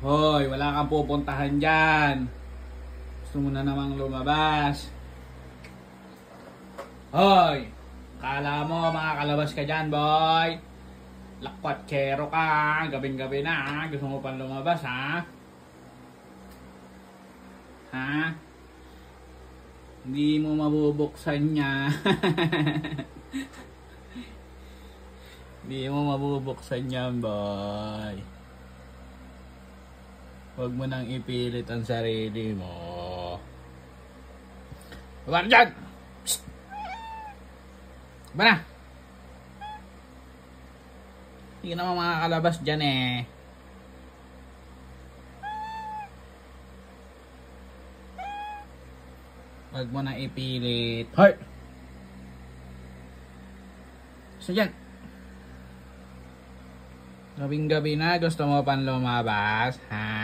Hoy, wala kang pupuntahan dyan. Gusto mo na namang lumabas. Hoy, kala mo makakalabas ka dyan, boy? Lakwatsero ka, gabing-gabi na. Gusto mo pang lumabas, ha? Ha? Hindi mo mabubuksan niya. Hindi mo mabubuksan yan, boy. Huwag mo nang ipilit ang sarili mo. Baba na dyan! Psst! Baba na! Hindi ka naman makakalabas dyan eh. Huwag mo nang ipilit. Hoy! So dyan. Gabing-gabi na, gusto mo pang lumabas, ha?